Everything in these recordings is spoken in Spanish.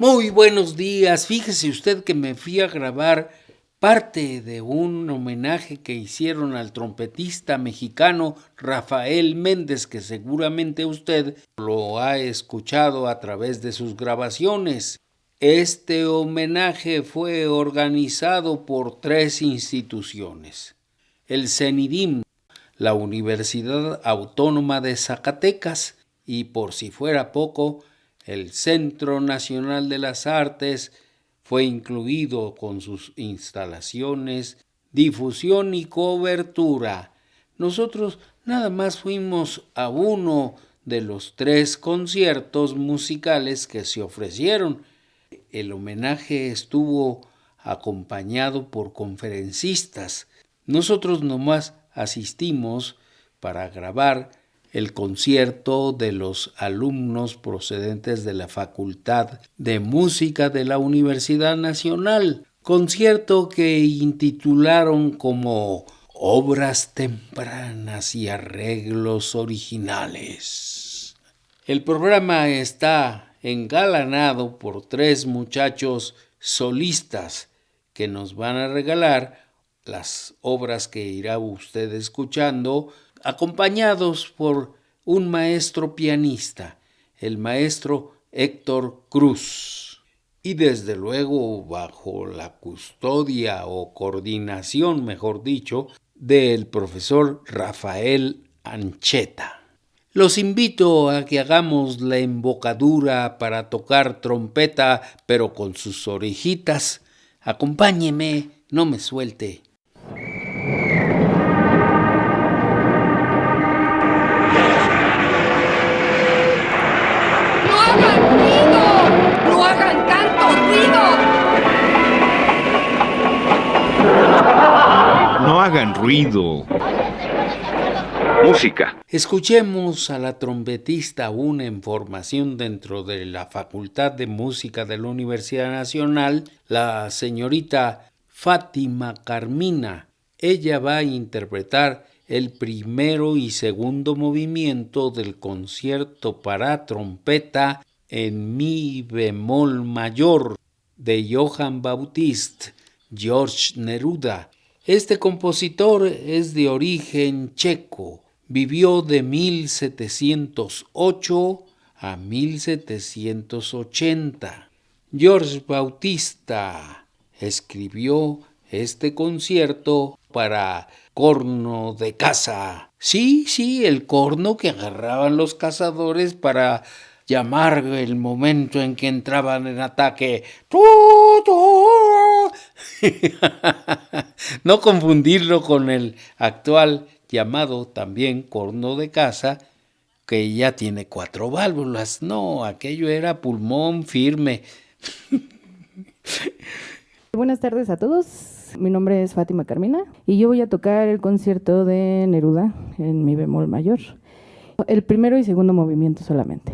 Muy buenos días. Fíjese usted que me fui a grabar parte de un homenaje que hicieron al trompetista mexicano Rafael Méndez, que seguramente usted lo ha escuchado a través de sus grabaciones. Este homenaje fue organizado por 3 instituciones: el CENIDIM, la Universidad Autónoma de Zacatecas y, por si fuera poco, el Centro Nacional de las Artes fue incluido con sus instalaciones, difusión y cobertura. Nosotros nada más fuimos a uno de los 3 conciertos musicales que se ofrecieron. El homenaje estuvo acompañado por conferencistas. Nosotros nomás asistimos para grabar el concierto de los alumnos procedentes de la Facultad de Música de la Universidad Nacional, concierto que intitularon como Obras tempranas y arreglos originales. El programa está engalanado por 3 muchachos solistas que nos van a regalar las obras que irá usted escuchando, acompañados por un maestro pianista, el maestro Héctor Cruz, y desde luego bajo la custodia o coordinación, mejor dicho, del profesor Rafael Ancheta. Los invito a que hagamos la embocadura para tocar trompeta, pero con sus orejitas. Acompáñeme, no me suelte. ¡No hagan ruido! ¡No hagan tanto ruido! No hagan ruido. Música. Escuchemos a la trompetista aún en formación dentro de la Facultad de Música de la Universidad Nacional, la señorita Fátima Carmina. Ella va a interpretar el primero y segundo movimiento del concierto para trompeta en mi bemol mayor de Johann Baptist George Neruda. Este compositor es de origen checo. Vivió de 1708 a 1780. George Bautista escribió este concierto para corno de caza. Sí, el corno que agarraban los cazadores para llamar el momento en que entraban en ataque. No confundirlo con el actual llamado también corno de caza, que ya tiene 4 válvulas. No, aquello era pulmón firme. Buenas tardes a todos. Mi nombre es Fátima Carmina y yo voy a tocar el concierto de Neruda en mi bemol mayor. El primero y segundo movimiento solamente.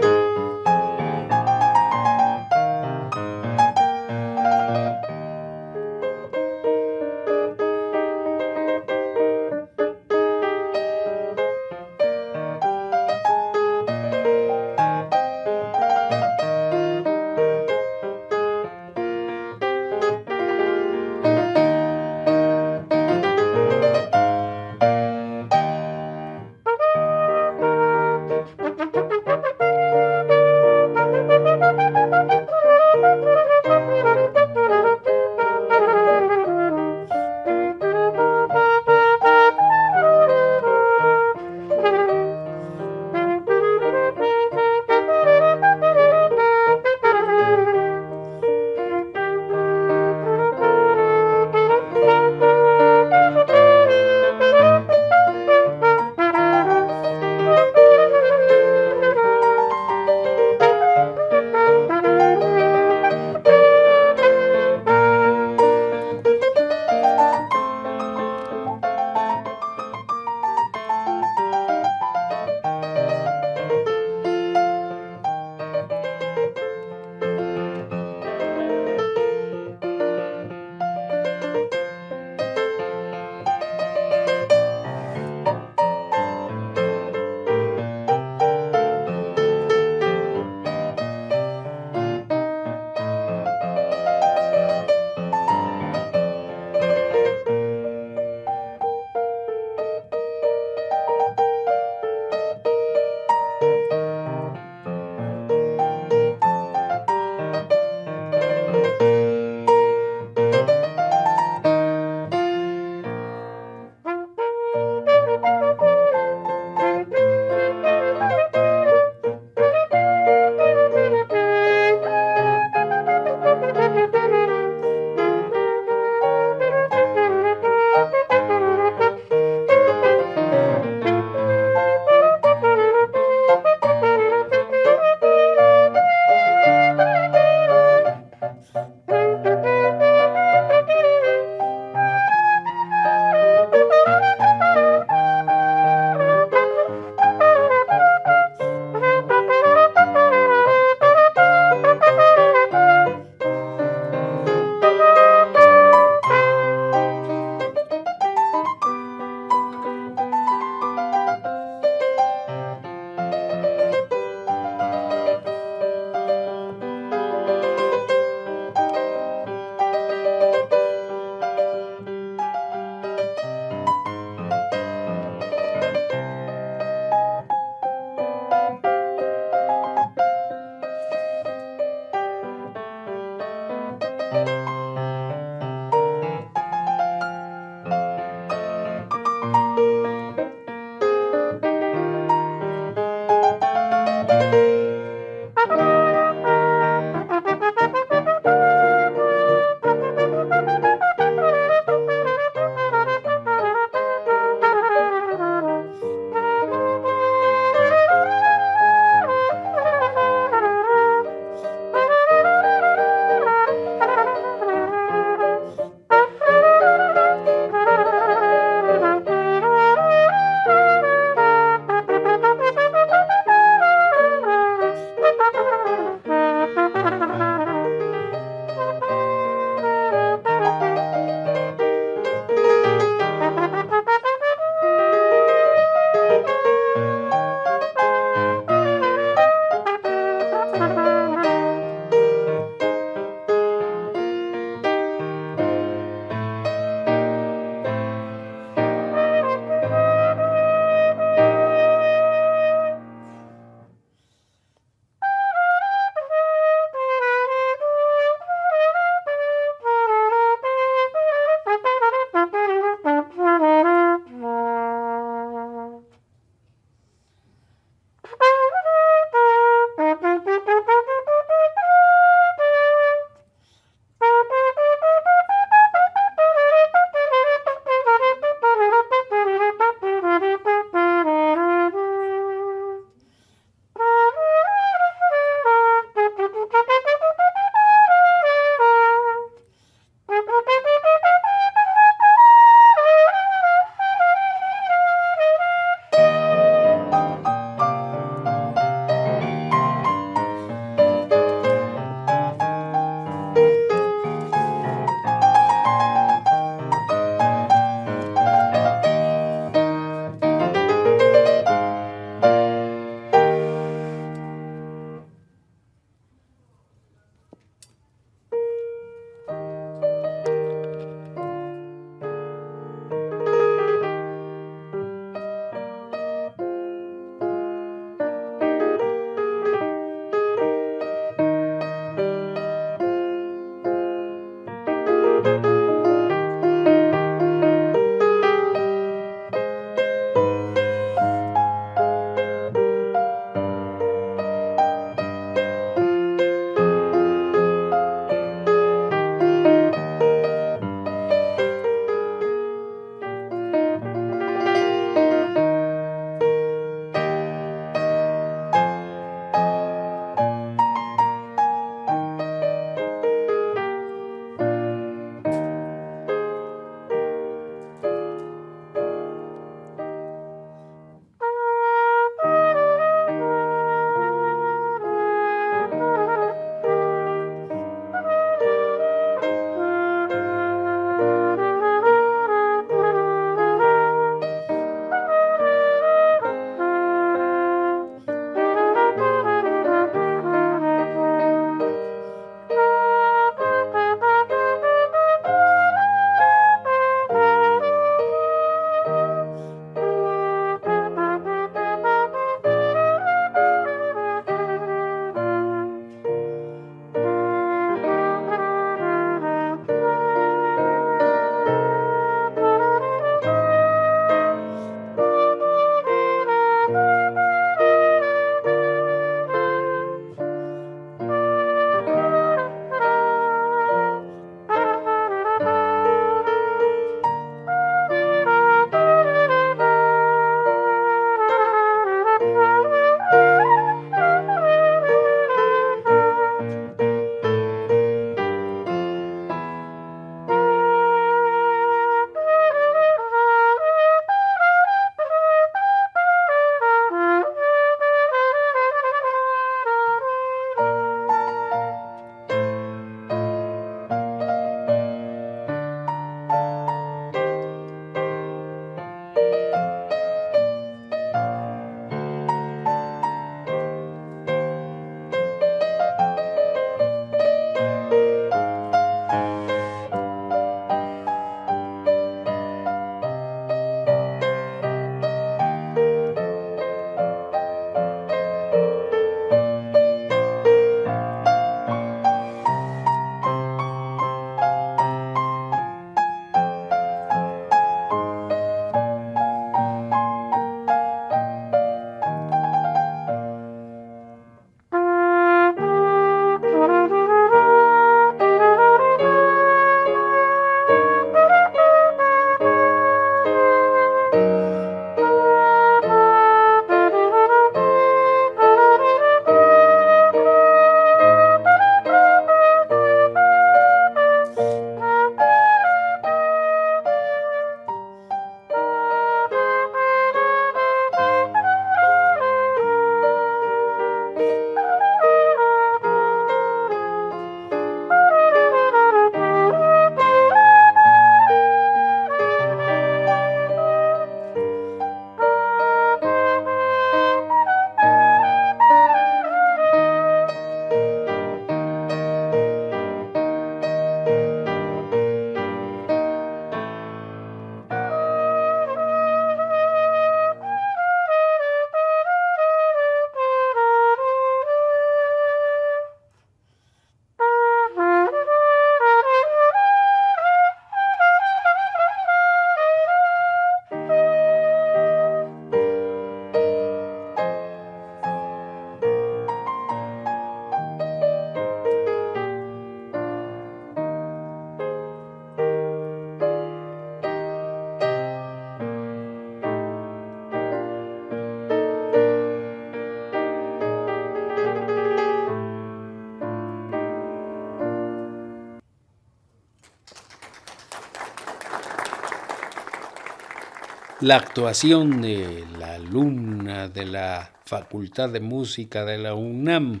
la actuación de la alumna de la Facultad de Música de la UNAM,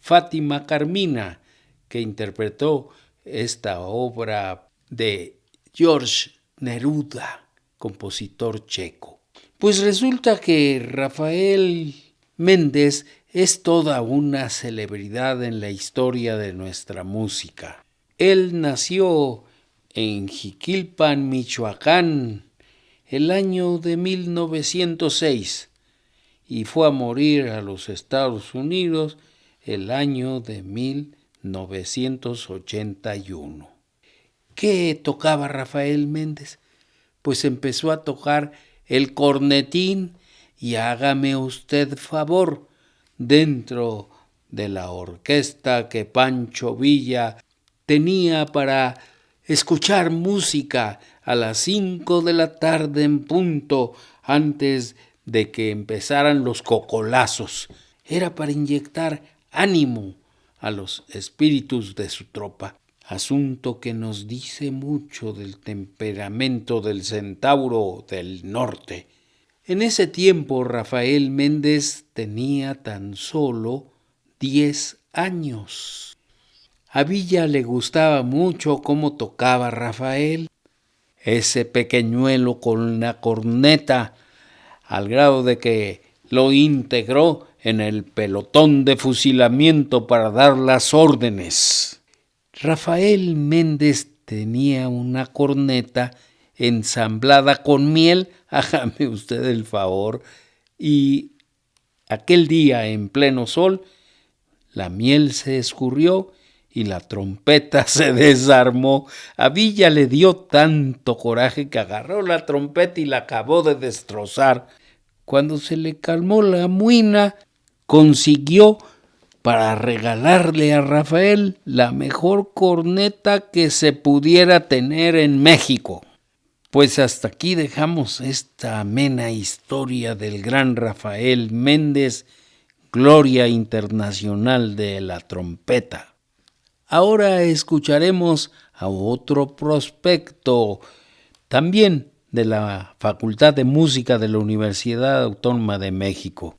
Fátima Carmina, que interpretó esta obra de George Neruda, compositor checo. Pues resulta que Rafael Méndez es toda una celebridad en la historia de nuestra música. Él nació en Jiquilpan, Michoacán, el año de 1906 y fue a morir a los Estados Unidos el año de 1981. ¿Qué tocaba Rafael Méndez? Pues empezó a tocar el cornetín y hágame usted favor, dentro de la orquesta que Pancho Villa tenía para escuchar música a las 5 de la tarde en punto, antes de que empezaran los cocolazos. Era para inyectar ánimo a los espíritus de su tropa, asunto que nos dice mucho del temperamento del centauro del norte. En ese tiempo Rafael Méndez tenía tan solo 10 años. A Villa le gustaba mucho cómo tocaba Rafael, ese pequeñuelo con la corneta, al grado de que lo integró en el pelotón de fusilamiento para dar las órdenes. Rafael Méndez tenía una corneta ensamblada con miel, hágame usted el favor, y aquel día en pleno sol, la miel se escurrió y la trompeta se desarmó. A Villa le dio tanto coraje que agarró la trompeta y la acabó de destrozar. Cuando se le calmó la muina, consiguió para regalarle a Rafael la mejor corneta que se pudiera tener en México. Pues hasta aquí dejamos esta amena historia del gran Rafael Méndez, gloria internacional de la trompeta. Ahora escucharemos a otro prospecto, también de la Facultad de Música de la Universidad Autónoma de México.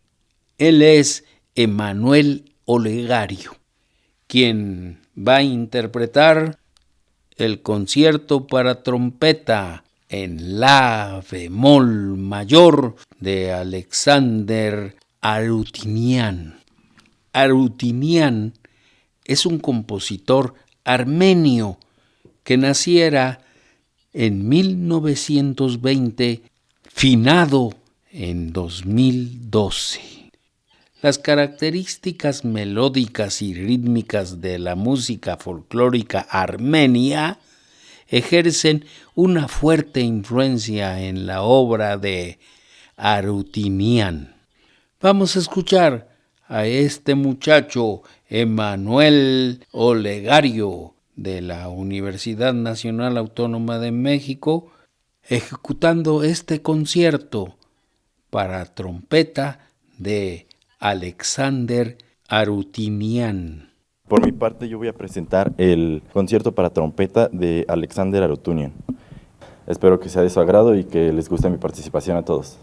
Él es Emanuel Olegario, quien va a interpretar el concierto para trompeta en la bemol mayor de Alexander Arutunian. Arutunian es un compositor armenio que naciera en 1920, finado en 2012. Las características melódicas y rítmicas de la música folclórica armenia ejercen una fuerte influencia en la obra de Arutunian. Vamos a escuchar a este muchacho, Emanuel Olegario, de la Universidad Nacional Autónoma de México, ejecutando este concierto para trompeta de Alexander Arutunian. Por mi parte, yo voy a presentar el concierto para trompeta de Alexander Arutunian. Espero que sea de su agrado y que les guste mi participación a todos.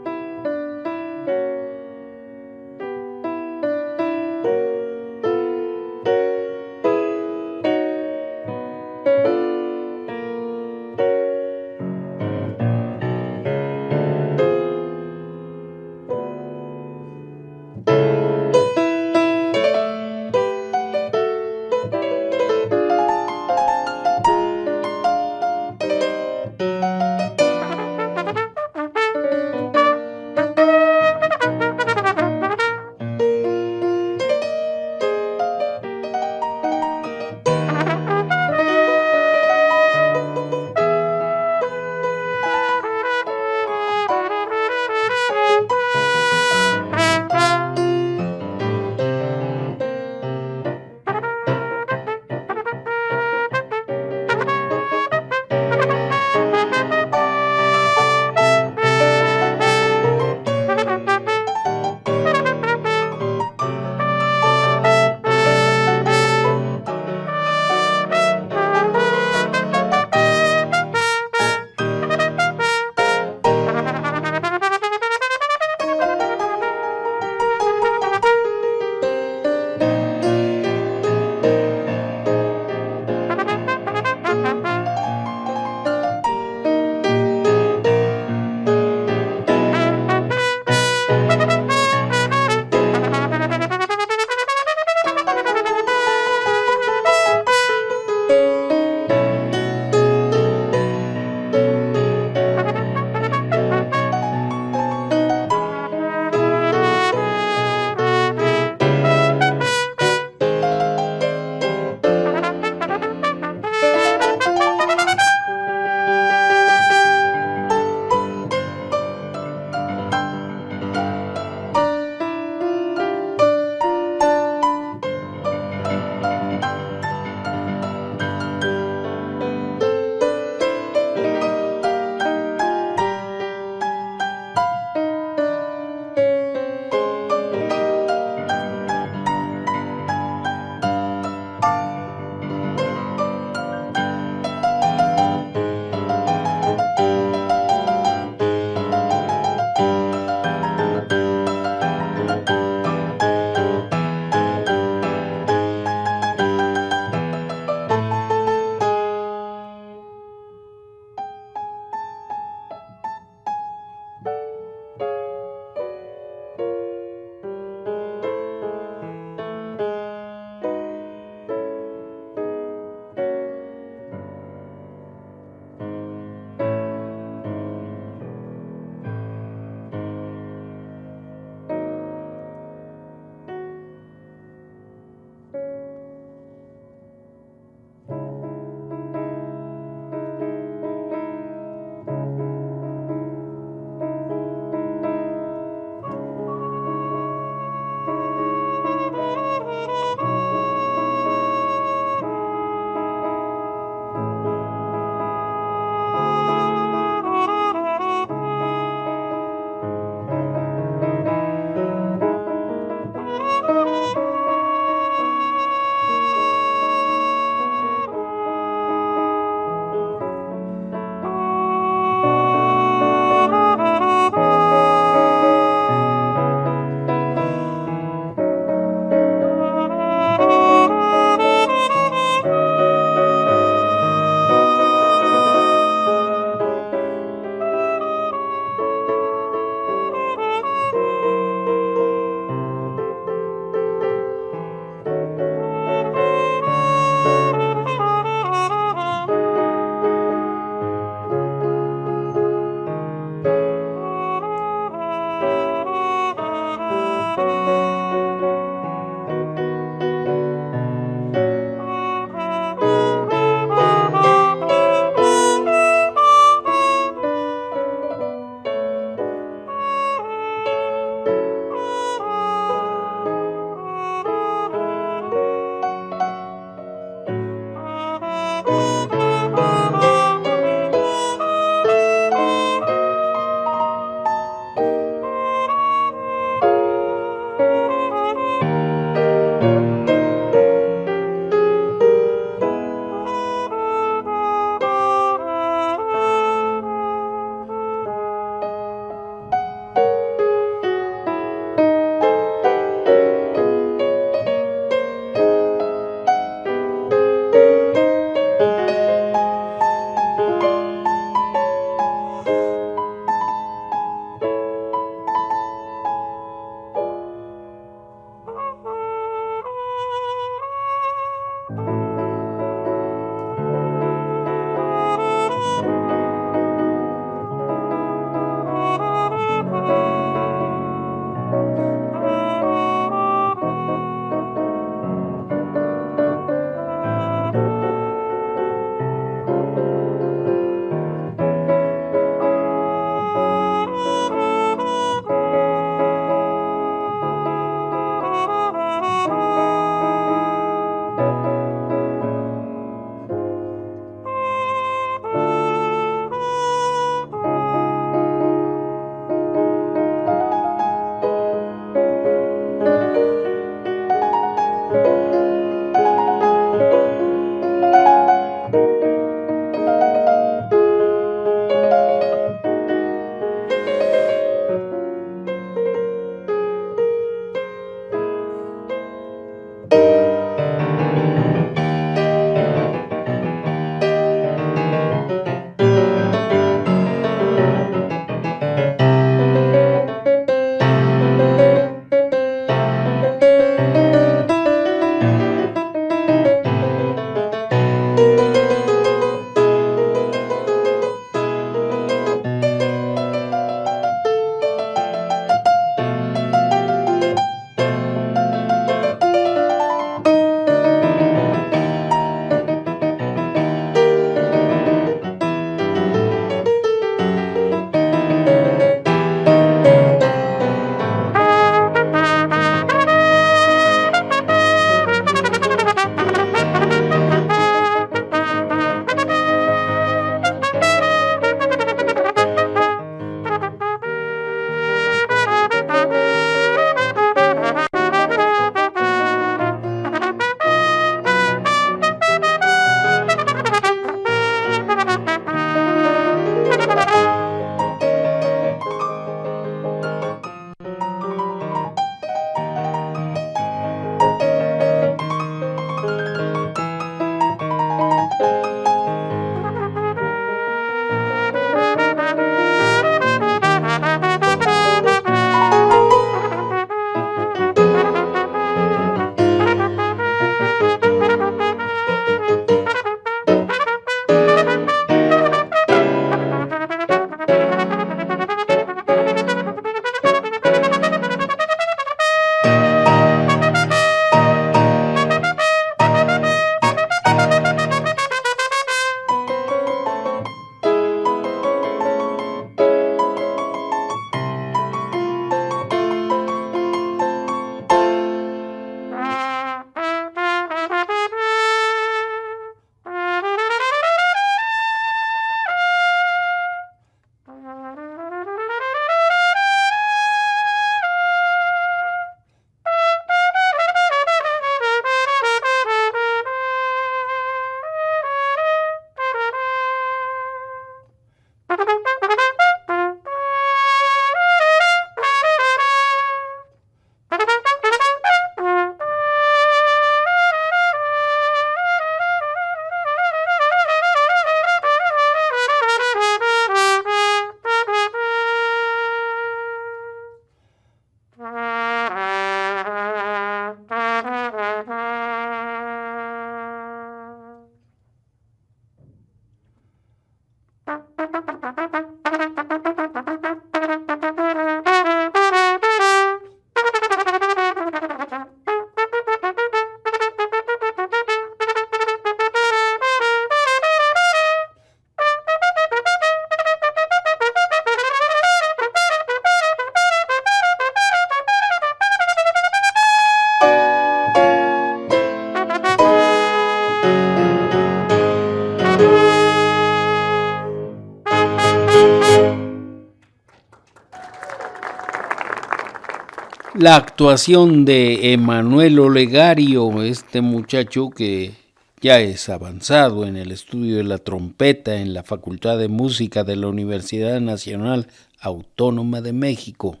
la actuación de Emanuel Olegario, este muchacho que ya es avanzado en el estudio de la trompeta en la Facultad de Música de la Universidad Nacional Autónoma de México.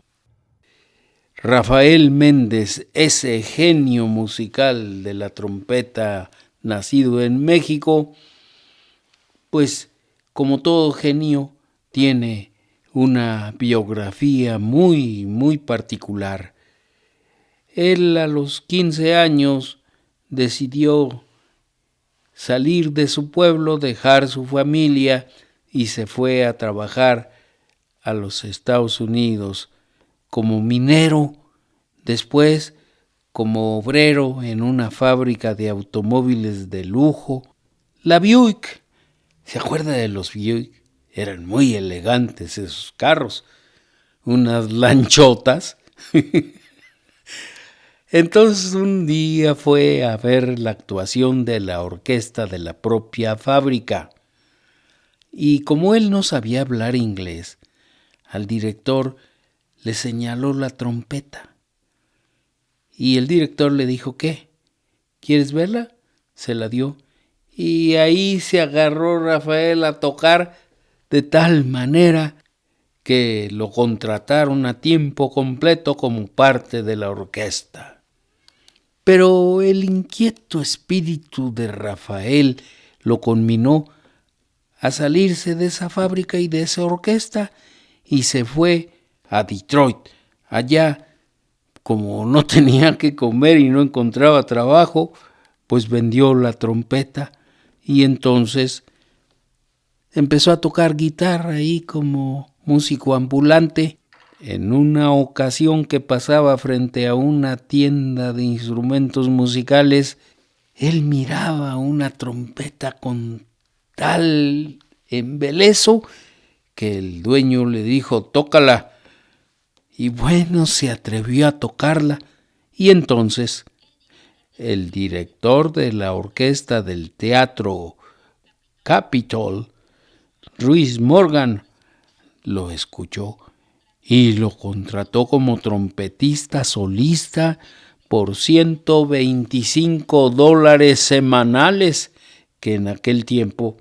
Rafael Méndez, ese genio musical de la trompeta nacido en México, pues como todo genio tiene una biografía muy, muy particular. Él a los 15 años decidió salir de su pueblo, dejar su familia y se fue a trabajar a los Estados Unidos como minero, después como obrero en una fábrica de automóviles de lujo, la Buick. ¿Se acuerda de los Buick? Eran muy elegantes esos carros, unas lanchotas. Entonces un día fue a ver la actuación de la orquesta de la propia fábrica. Y como él no sabía hablar inglés, al director le señaló la trompeta. Y el director le dijo, ¿qué? ¿Quieres verla? Se la dio. Y ahí se agarró Rafael a tocar de tal manera que lo contrataron a tiempo completo como parte de la orquesta. Pero el inquieto espíritu de Rafael lo conminó a salirse de esa fábrica y de esa orquesta y se fue a Detroit. Allá, como no tenía que comer y no encontraba trabajo, pues vendió la trompeta y entonces empezó a tocar guitarra ahí como músico ambulante. En una ocasión que pasaba frente a una tienda de instrumentos musicales, él miraba una trompeta con tal embeleso que el dueño le dijo, tócala. Y bueno, se atrevió a tocarla. Y entonces el director de la orquesta del Teatro Capitol, Ruiz Morgan, lo escuchó y lo contrató como trompetista solista por $125 semanales, que en aquel tiempo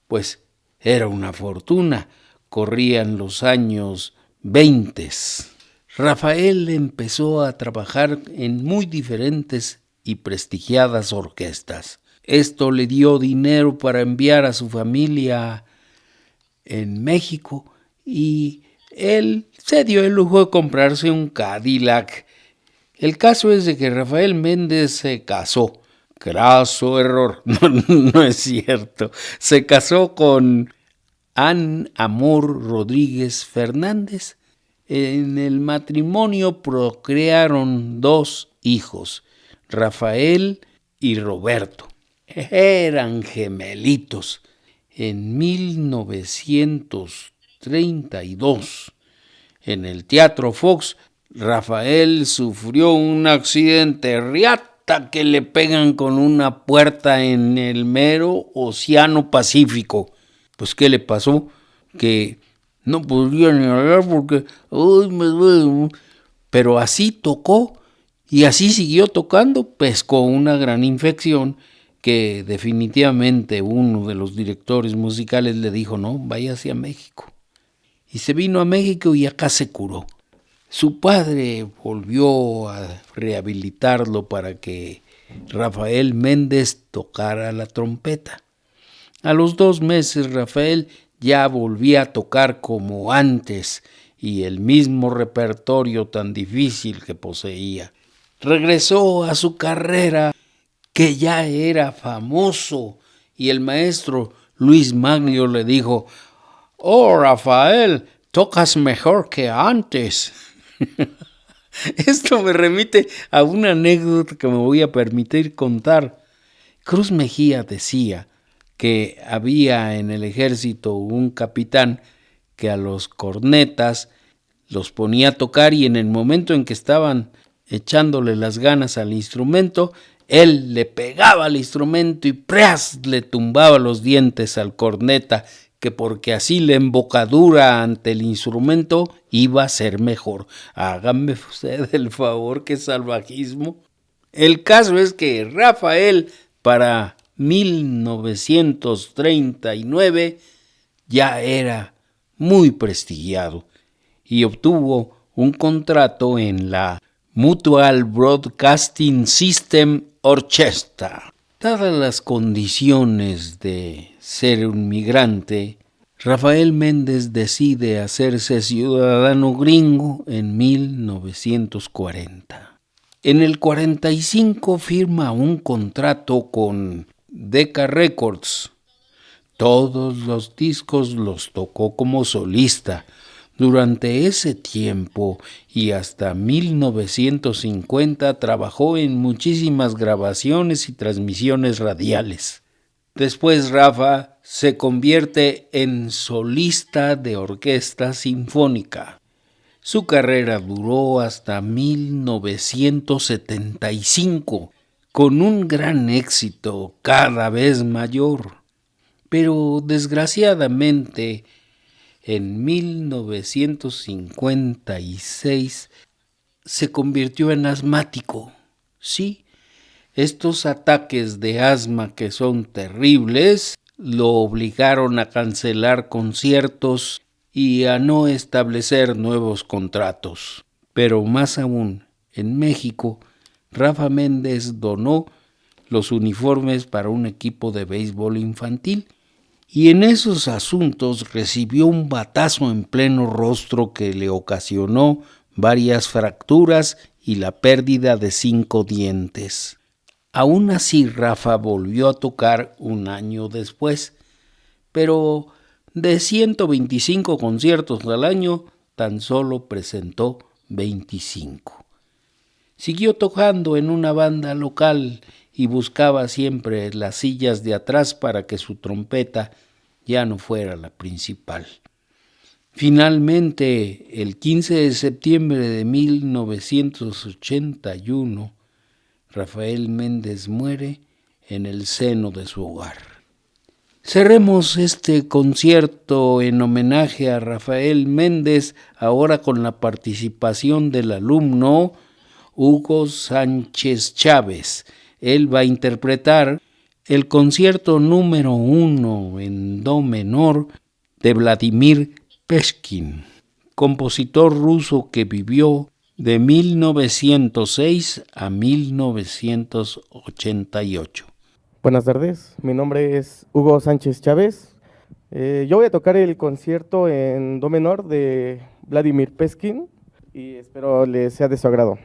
pues era una fortuna. Corrían los años 20. Rafael empezó a trabajar en muy diferentes y prestigiadas orquestas. Esto le dio dinero para enviar a su familia en México y él se dio el lujo de comprarse un Cadillac. El caso es de que Rafael Méndez se casó. Craso error, no es cierto. Se casó con Ann Amor Rodríguez Fernández. En el matrimonio procrearon 2 hijos, Rafael y Roberto. Eran gemelitos. En 1932, en el Teatro Fox, Rafael sufrió un accidente riata que le pegan con una puerta en el mero Océano Pacífico. Pues, ¿qué le pasó? Que no podía ni hablar porque me duele. Pero así tocó y así siguió tocando, pescó una gran infección que definitivamente uno de los directores musicales le dijo, no, váyase a México. Y se vino a México y acá se curó. Su padre volvió a rehabilitarlo para que Rafael Méndez tocara la trompeta. A los 2 meses Rafael ya volvía a tocar como antes y el mismo repertorio tan difícil que poseía. Regresó a su carrera, que ya era famoso, y el maestro Luis Maglio le dijo, «Oh, Rafael, tocas mejor que antes». Esto me remite a una anécdota que me voy a permitir contar. Cruz Mejía decía que había en el ejército un capitán que a los cornetas los ponía a tocar y en el momento en que estaban echándole las ganas al instrumento, él le pegaba al instrumento y ¡pras!, le tumbaba los dientes al corneta que porque así la embocadura ante el instrumento iba a ser mejor. Hágame usted el favor, qué salvajismo. El caso es que Rafael para 1939 ya era muy prestigiado y obtuvo un contrato en la Mutual Broadcasting System Orchestra. Dadas las condiciones de ser un migrante, Rafael Méndez decide hacerse ciudadano gringo en 1940. En el 45 firma un contrato con Decca Records. Todos los discos los tocó como solista. Durante ese tiempo y hasta 1950 trabajó en muchísimas grabaciones y transmisiones radiales. Después Rafa se convierte en solista de orquesta sinfónica. Su carrera duró hasta 1975, con un gran éxito cada vez mayor. Pero desgraciadamente, en 1956 se convirtió en asmático. Sí, estos ataques de asma que son terribles lo obligaron a cancelar conciertos y a no establecer nuevos contratos. Pero más aún, en México, Rafa Méndez donó los uniformes para un equipo de béisbol infantil y en esos asuntos recibió un batazo en pleno rostro que le ocasionó varias fracturas y la pérdida de 5 dientes. Aún así, Rafa volvió a tocar un año después, pero de 125 conciertos al año, tan solo presentó 25. Siguió tocando en una banda local y buscaba siempre las sillas de atrás para que su trompeta ya no fuera la principal. Finalmente, el 15 de septiembre de 1981, Rafael Méndez muere en el seno de su hogar. Cerremos este concierto en homenaje a Rafael Méndez, ahora con la participación del alumno Hugo Sánchez Chávez. Él va a interpretar el concierto número 1 en do menor de Vladimir Peshkin, compositor ruso que vivió de 1906 a 1988. Buenas tardes, mi nombre es Hugo Sánchez Chávez. Yo voy a tocar el concierto en do menor de Vladimir Peshkin y espero les sea de su agrado.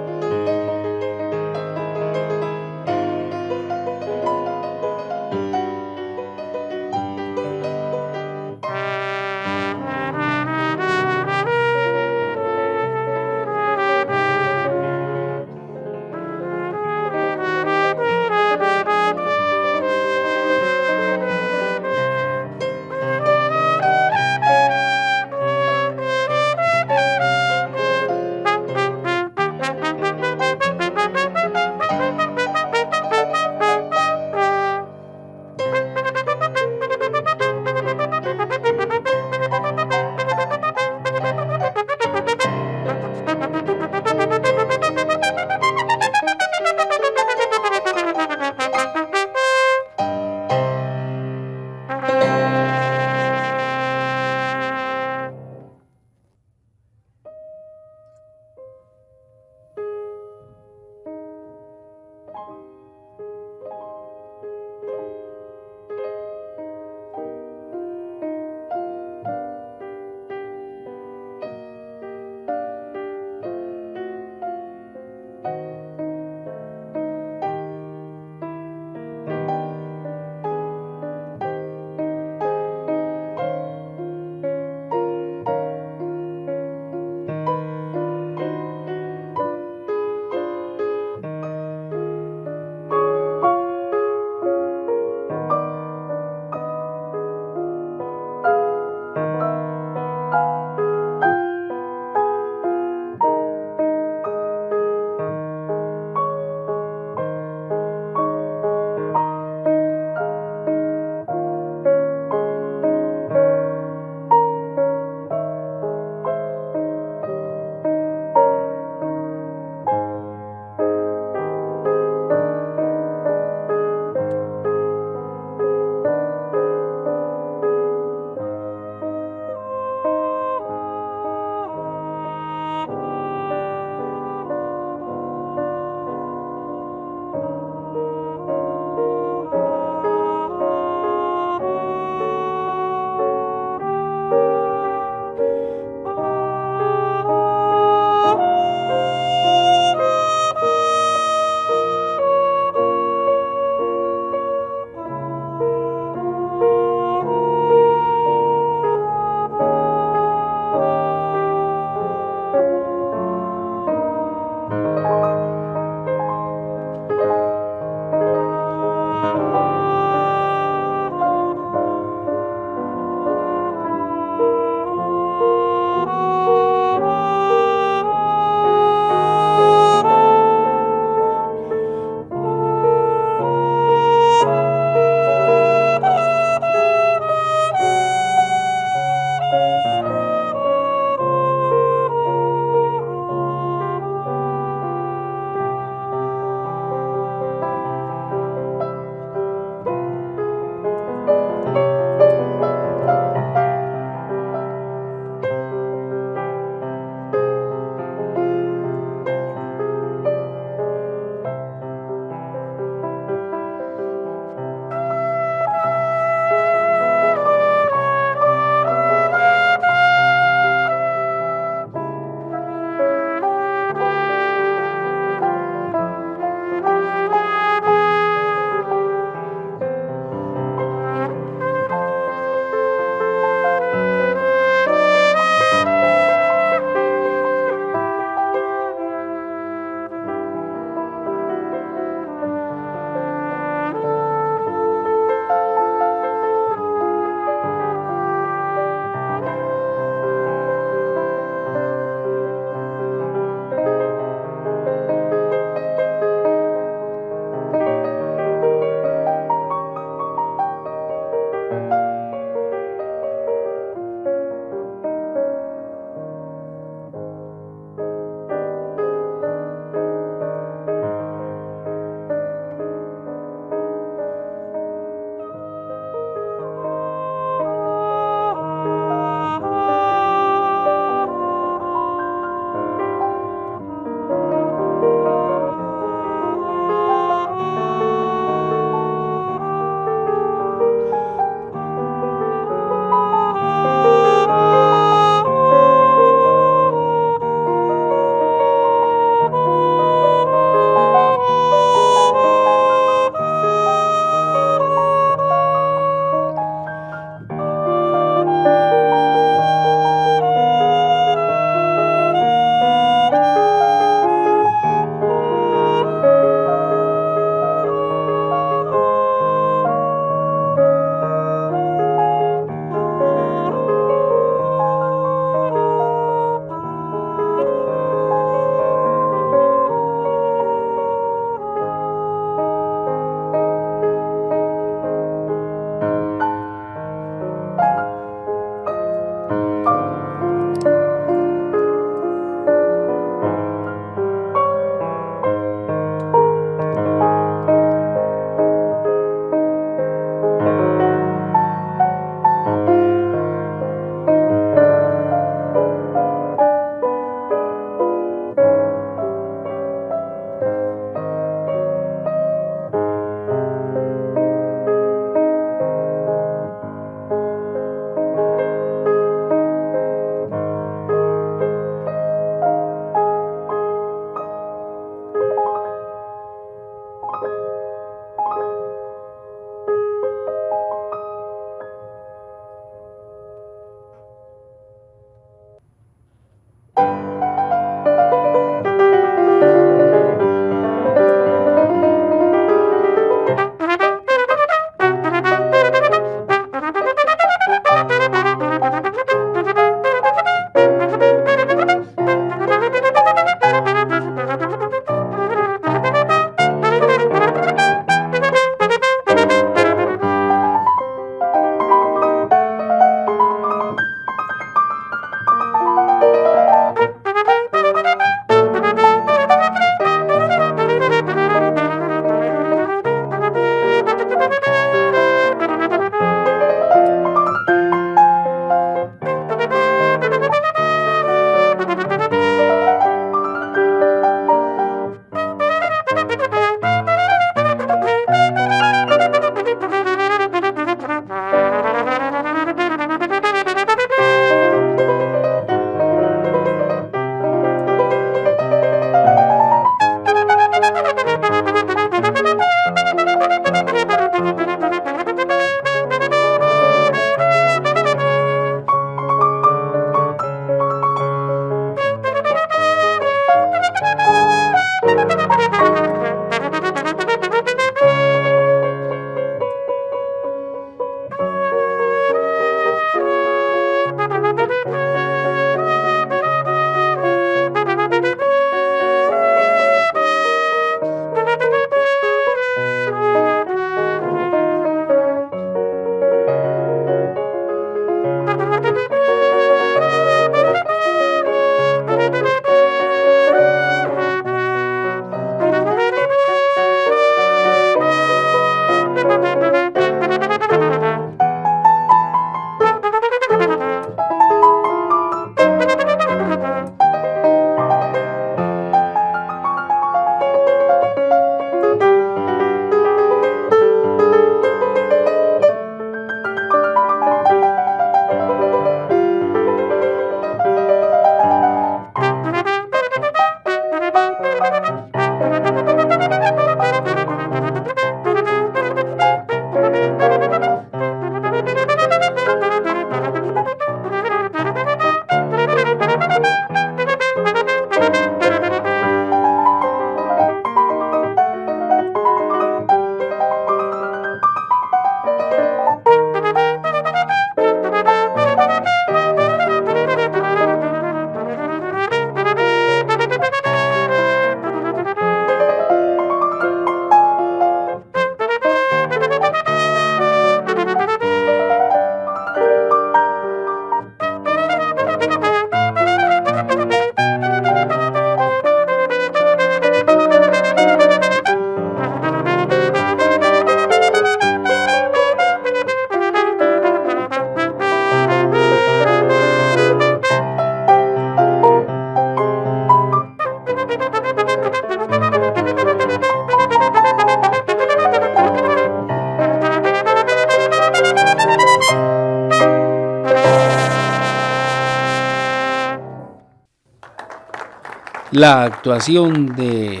la actuación de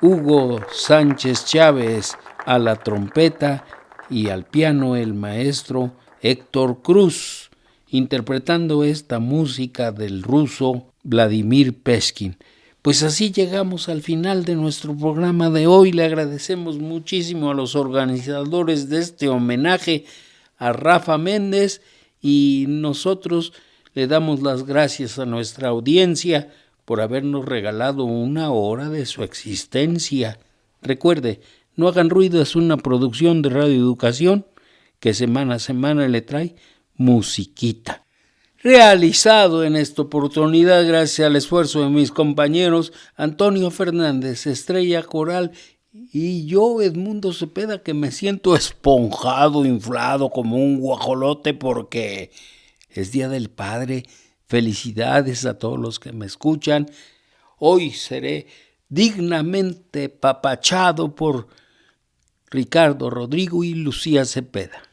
Hugo Sánchez Chávez a la trompeta y al piano el maestro Héctor Cruz, interpretando esta música del ruso Vladimir Peskin. Pues así llegamos al final de nuestro programa de hoy. Le agradecemos muchísimo a los organizadores de este homenaje a Rafa Méndez y nosotros le damos las gracias a nuestra audiencia por habernos regalado una hora de su existencia. Recuerde, No Hagan Ruido es una producción de Radio Educación que semana a semana le trae musiquita. Realizado en esta oportunidad gracias al esfuerzo de mis compañeros Antonio Fernández, Estrella Coral y yo, Edmundo Cepeda, que me siento esponjado, inflado como un guajolote porque es Día del Padre. Felicidades a todos los que me escuchan. Hoy seré dignamente papachado por Ricardo Rodrigo y Lucía Cepeda.